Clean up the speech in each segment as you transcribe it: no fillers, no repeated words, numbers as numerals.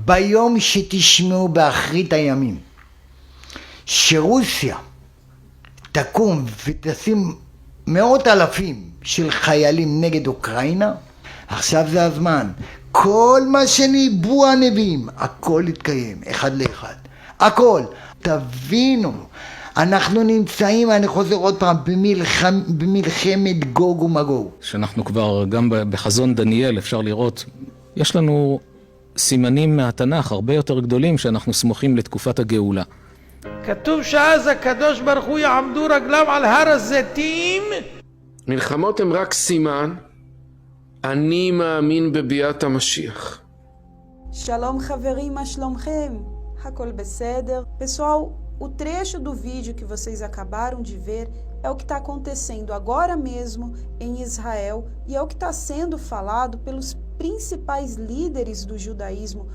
ביום שתשמעו באחרית הימים שרוסיה תקום ותשים מאות אלפים של חיילים נגד אוקראינה, עכשיו זה הזמן. כל מה שניבאו הנביאים, הכל יתקיים, אחד לאחד. הכל. תבינו, אנחנו נמצאים, אני חוזר עוד פעם, במלחמת גוג ומגוג. שאנחנו כבר גם בחזון דניאל אפשר לראות, יש לנו סימנים מהתנ"ך הרבה יותר גדולים שאנחנו סמוכים לתקופת הגאולה. כתוב שאז הקדוש ברוך הוא יעמדו רגליו על הר הזיתים. מלחמות הם רק סימן, אני מאמין בביאת המשיח. Shalom חברים, מה שלומכם? הכל בסדר? Pessoal, o trecho do vídeo que vocês acabaram de ver é o que está acontecendo agora mesmo em Israel e é o que está sendo falado pelos principais líderes do judaísmo.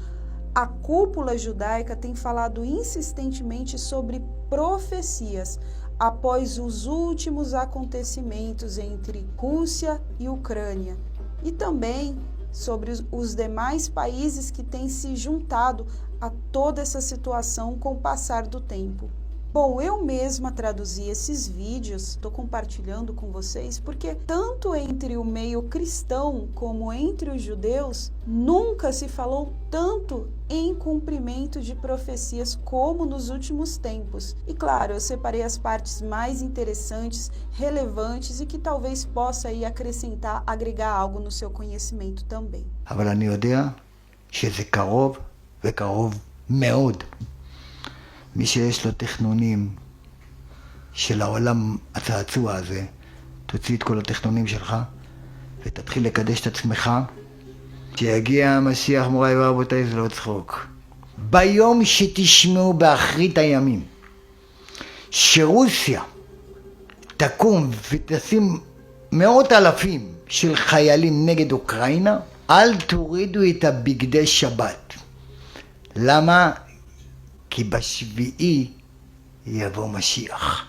A cúpula judaica tem falado insistentemente sobre profecias após os últimos acontecimentos entre Rússia e Ucrânia e também sobre os demais países que têm se juntado a toda essa situação com o passar do tempo. Bom, eu mesma traduzi esses vídeos, estou compartilhando com vocês, porque tanto entre o meio cristão como entre os judeus, nunca se falou tanto em cumprimento de profecias como nos últimos tempos. E claro, eu separei as partes mais interessantes, relevantes e que talvez possa aí acrescentar, agregar algo no seu conhecimento também. אבל אני יודע שזה קרוב וקרוב מאוד. מי שיש לו תכנונים של העולם הצעצוע הזה, תוציא את כל התכנונים שלך ותתחיל לקדש את עצמך. שיגיע המשיח, מוריי ורבותיי, זה לא צחוק. ביום שתשמעו באחרית הימים שרוסיה תקום ותשים מאות אלפים של חיילים נגד אוקראינה, אל תורידו את הבגדי שבת. למה? Que בשביעי יבוא משיח.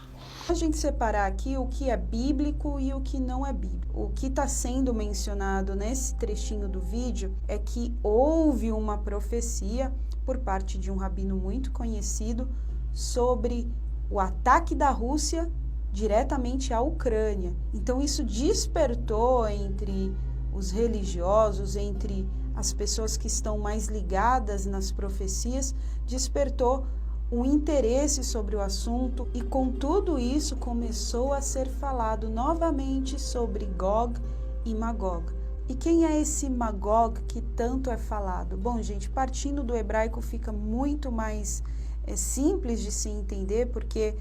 A gente separar aqui o que é bíblico e o que não é bíblico. O que está sendo mencionado nesse trechinho do vídeo é que houve uma profecia por parte de um rabino muito conhecido sobre o ataque da Rússia diretamente à Ucrânia. Então isso despertou entre os religiosos, entre as pessoas que estão mais ligadas nas profecias, despertou um interesse sobre o assunto e com tudo isso começou a ser falado novamente sobre Gog e Magog. E quem é esse Magog que tanto é falado? Bom, gente, partindo do hebraico fica muito mais simples de se entender, porque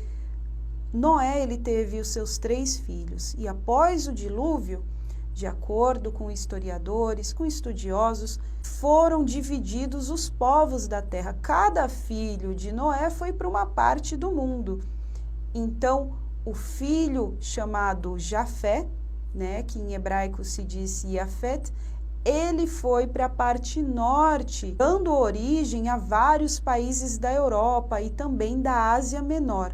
Noé ele teve os seus 3 filhos e após o dilúvio, de acordo com historiadores, com estudiosos, foram divididos os povos da terra. Cada filho de Noé foi para uma parte do mundo. Então, o filho chamado Jafé, né, que em hebraico se diz Yafet, ele foi para a parte norte, dando origem a vários países da Europa e também da Ásia Menor.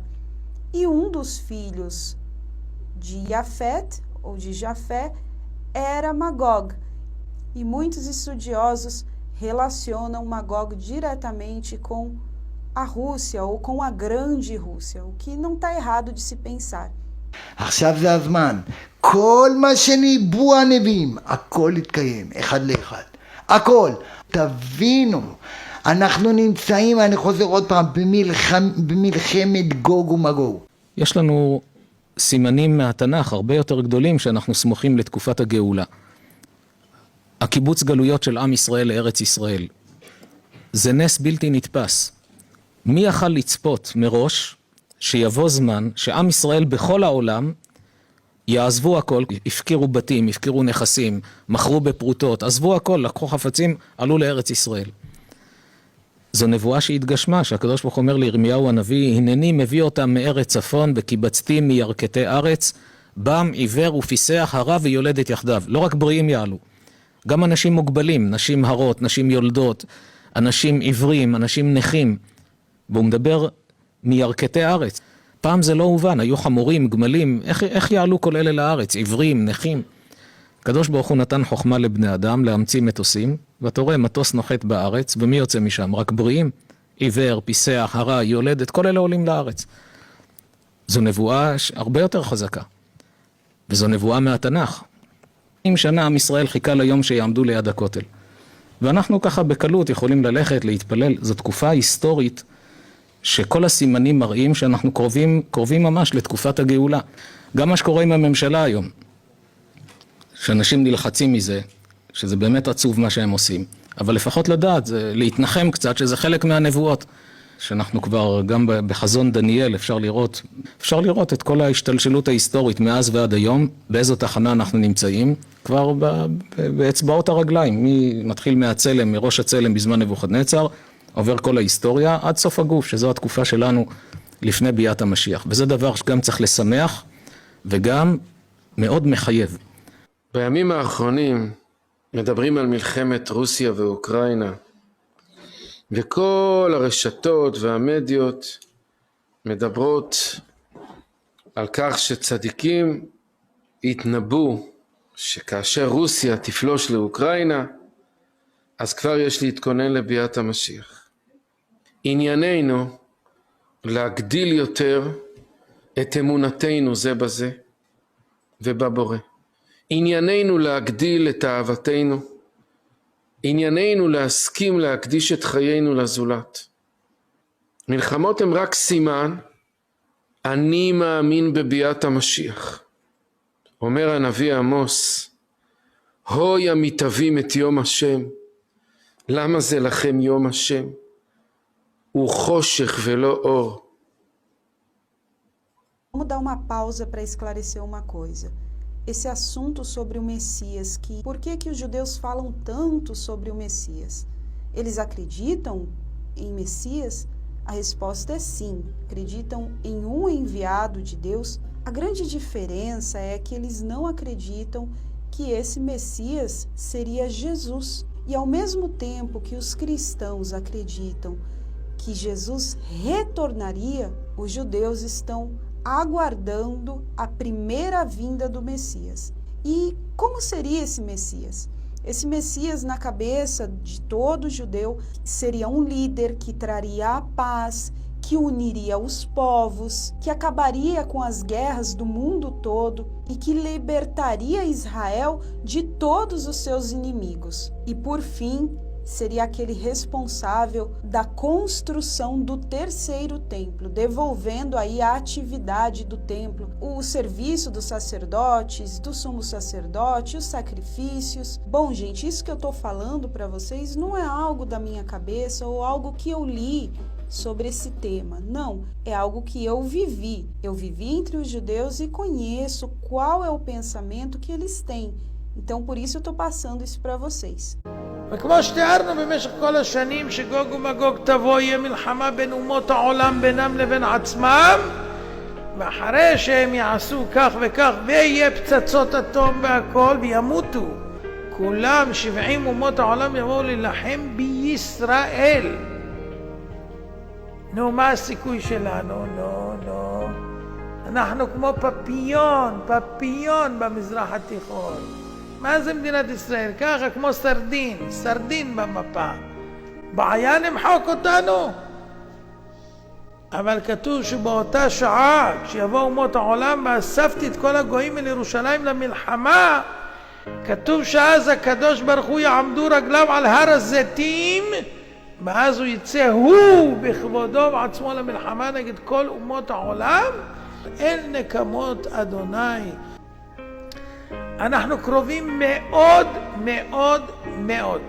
E um dos filhos de Yafet, ou de Jafé, era Magog, e muitos estudiosos relacionam Magog diretamente com a Rússia ou com a Grande Rússia, o que não está errado de se pensar. עכשיו זה הזמן. כל מה שניבאו הנביאים, הכל יתקיים, אחד לאחד. הכל. תבינו, אנחנו נמצאים, אני חוזר עוד פעם, במלחמת גוג ומגוג. יש לנו סימנים מהתנ"ך הרבה יותר גדולים שאנחנו סמוכים לתקופת הגאולה. הקיבוץ גלויות של עם ישראל לארץ ישראל. זה נס בלתי נתפס. מי יכל לצפות מראש שיבוא זמן שעם ישראל בכל העולם יעזבו הכל, הפקירו בתים, הפקירו נכסים, מכרו בפרוטות, עזבו הכל, לקחו חפצים, עלו לארץ ישראל. זו נבואה שהתגשמה, שהקדוש ברוך הוא אומר לירמיהו הנביא, הנני מביא אותם מארץ צפון וקיבצתי מירכתי ארץ, בם עיוור ופיסח הרע ויולדת יחדיו. לא רק בריאים יעלו, גם אנשים מוגבלים, נשים הרות, נשים יולדות, אנשים עיוורים, אנשים נכים. והוא מדבר מירכתי ארץ. פעם זה לא הובן, היו חמורים, גמלים, איך יעלו כל אלה לארץ? עיוורים, נכים. הקדוש ברוך הוא נתן חוכמה לבני אדם להמציא מטוסים, ואתה רואה מטוס נוחת בארץ, ומי יוצא משם? רק בריאים, עיוור, פיסח, הרע, יולדת, כל אלה עולים לארץ. זו נבואה הרבה יותר חזקה, וזו נבואה מהתנ"ך. 20 שנה עם ישראל חיכה ליום שיעמדו ליד הכותל. ואנחנו ככה בקלות יכולים ללכת, להתפלל. זו תקופה היסטורית שכל הסימנים מראים שאנחנו קרובים ממש לתקופת הגאולה. גם מה שקורה עם הממשלה היום, שאנשים נלחצים מזה, שזה באמת עצוב מה שהם עושים. אבל לפחות לדעת, זה להתנחם קצת, שזה חלק מהנבואות. שאנחנו כבר, גם בחזון דניאל, אפשר לראות את כל ההשתלשלות ההיסטורית מאז ועד היום, באיזו תחנה אנחנו נמצאים, כבר באצבעות הרגליים, מתחיל מהצלם, מראש הצלם בזמן נבוכדנצר, עובר כל ההיסטוריה, עד סוף הגוף, שזו התקופה שלנו לפני ביאת המשיח. וזה דבר שגם צריך לשמח, וגם מאוד מחייב. בימים האחרונים מדברים על מלחמת רוסיה ואוקראינה, וכל הרשתות והמדיות מדברות על כך שצדיקים התנבאו שכאשר רוסיה תפלוש לאוקראינה, אז כבר יש להתכונן לביאת המשיח. ענייננו להגדיל יותר את אמונתנו זה בזה ובבורא. ענייננו להגדיל את אהבתנו, ענייננו להסכים להקדיש את חיינו לזולת. מלחמות הם רק סימן, אני מאמין בביאת המשיח. אומר הנביא עמוס, הוי המתאבים את יום השם, lama זה לכם יום השם? הוא חושך ולא אור. Vamos dar uma pausa para esclarecer uma coisa. Esse assunto sobre o Messias, por que os judeus falam tanto sobre o Messias? Eles acreditam em Messias? A resposta é sim, acreditam em um enviado de Deus. A grande diferença é que eles não acreditam que esse Messias seria Jesus. E ao mesmo tempo que os cristãos acreditam que Jesus retornaria, os judeus estão aguardando a primeira vinda do Messias. E como seria esse Messias? Esse Messias, na cabeça de todo judeu, seria um líder que traria a paz, que uniria os povos, que acabaria com as guerras do mundo todo e que libertaria Israel de todos os seus inimigos. E por fim, seria aquele responsável da construção do terceiro templo, devolvendo aí a atividade do templo, o serviço dos sacerdotes, do sumo sacerdote, os sacrifícios. Bom, gente, isso que eu estou falando para vocês não é algo da minha cabeça ou algo que eu li sobre esse tema. Não, é algo que eu vivi. Eu vivi entre os judeus e conheço qual é o pensamento que eles têm. Então, por isso eu estou passando isso para vocês. וכמו שתיארנו במשך כל השנים שגוג ומגוג תבוא, יהיה מלחמה בין אומות העולם בינם לבין עצמם, ואחרי שהם יעשו כך וכך ויהיה פצצות אטום והכל וימותו כולם, 70 אומות העולם יבואו להילחם בישראל. נו, מה הסיכוי שלנו? נו. אנחנו כמו פפיון במזרח התיכון. מה זה מדינת ישראל? ככה כמו סרדין במפה. בעיה למחוק אותנו. אבל כתוב שבאותה שעה, כשיבואו אומות העולם, ואספתי את כל הגויים אל ירושלים למלחמה, כתוב שאז הקדוש ברוך הוא יעמדו רגליו על הר הזיתים, ואז הוא יצא הוא בכבודו ועצמו למלחמה נגד כל אומות העולם. אל נקמות אדוני. אנחנו קרובים מאוד מאוד מאוד.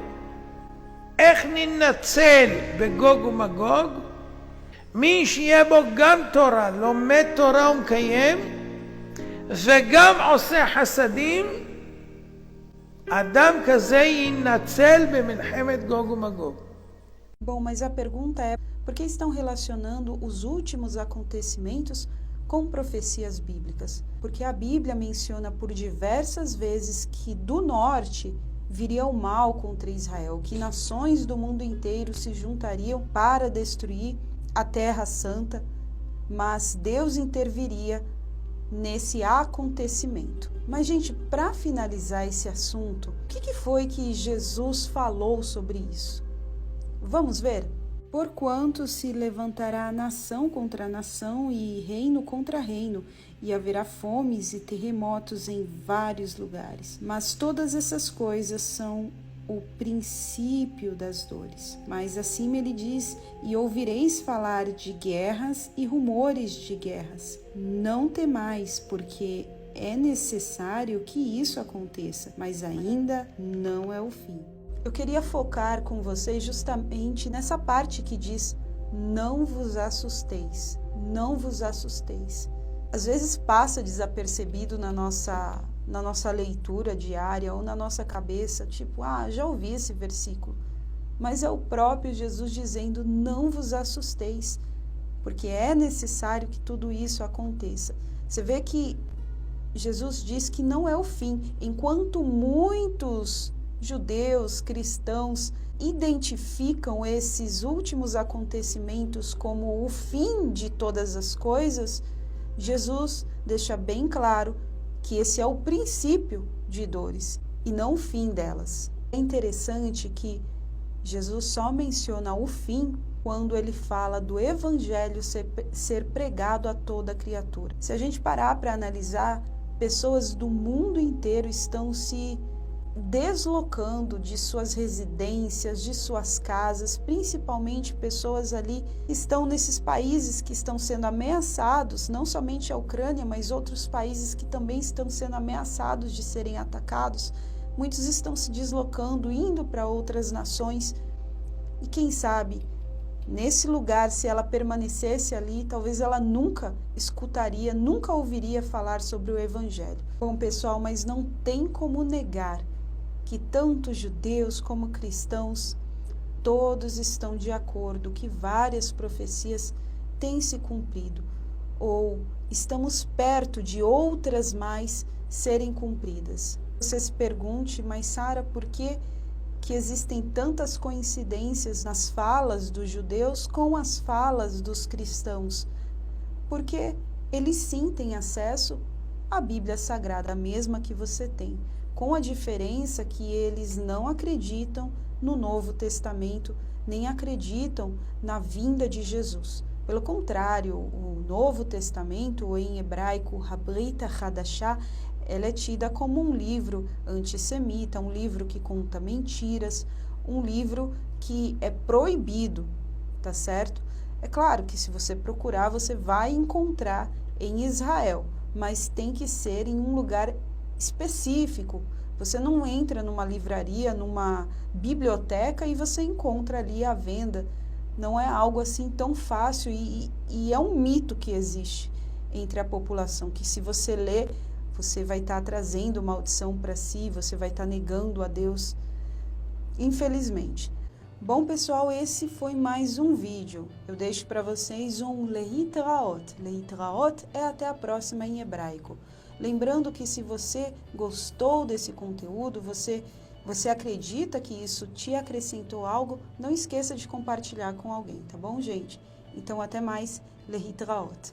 איך ננצל בגוג ומגוג? מי שיהיה בו גם תורה, לומד תורה ומקיים, וגם עושה חסדים, אדם כזה ינצל במלחמת גוג ומגוג. Bom, mas a pergunta é, por que estão relacionando os últimos acontecimentos com profecias bíblicas? Porque a Bíblia menciona por diversas vezes que do norte viria o mal contra Israel, que nações do mundo inteiro se juntariam para destruir a Terra Santa, mas Deus interviria nesse acontecimento. Mas, gente, para finalizar esse assunto, o que foi que Jesus falou sobre isso? Vamos ver? Porquanto se levantará nação contra nação e reino contra reino, e haverá fomes e terremotos em vários lugares. Mas todas essas coisas são o princípio das dores. Mas acima ele diz: e ouvireis falar de guerras e rumores de guerras. Não temais, porque é necessário que isso aconteça, mas ainda não é o fim. Eu queria focar com vocês justamente nessa parte que diz: não vos assusteis, não vos assusteis. Às vezes passa desapercebido na nossa leitura diária ou na nossa cabeça, tipo, já ouvi esse versículo. Mas é o próprio Jesus dizendo: não vos assusteis, porque é necessário que tudo isso aconteça. Você vê que Jesus diz que não é o fim, enquanto muitos judeus, cristãos, identificam esses últimos acontecimentos como o fim de todas as coisas, Jesus deixa bem claro que esse é o princípio de dores e não o fim delas. É interessante que Jesus só menciona o fim quando ele fala do evangelho ser pregado a toda criatura. Se a gente parar para analisar, pessoas do mundo inteiro estão se deslocando de suas residências, de suas casas, principalmente pessoas ali que estão nesses países que estão sendo ameaçados, não somente a Ucrânia, mas outros países que também estão sendo ameaçados de serem atacados. Muitos estão se deslocando, indo para outras nações, e quem sabe, nesse lugar, se ela permanecesse ali, talvez ela nunca escutaria, nunca ouviria falar sobre o Evangelho. Bom, pessoal, mas não tem como negar que tanto judeus como cristãos, todos estão de acordo que várias profecias têm se cumprido, ou estamos perto de outras mais serem cumpridas. Você se pergunte: mas Sara, por que existem tantas coincidências nas falas dos judeus com as falas dos cristãos? Porque eles sim têm acesso à Bíblia Sagrada, a mesma que você tem, com a diferença que eles não acreditam no Novo Testamento, nem acreditam na vinda de Jesus. Pelo contrário, o Novo Testamento, ou em hebraico, Habrita Hadashah, ela é tida como um livro antissemita, um livro que conta mentiras, um livro que é proibido, tá certo? É claro que se você procurar, você vai encontrar em Israel, mas tem que ser em um lugar específico. Você não entra numa livraria, numa biblioteca e você encontra ali à venda. Não é algo assim tão fácil e é um mito que existe entre a população, que se você ler, você vai estar trazendo maldição para si, você vai estar negando a Deus, infelizmente. Bom, pessoal, esse foi mais um vídeo. Eu deixo para vocês um Lehitraot. Lehitraot é até a próxima em hebraico. Lembrando que se você gostou desse conteúdo, você acredita que isso te acrescentou algo, não esqueça de compartilhar com alguém, tá bom, gente? Então, até mais. Lehitraot.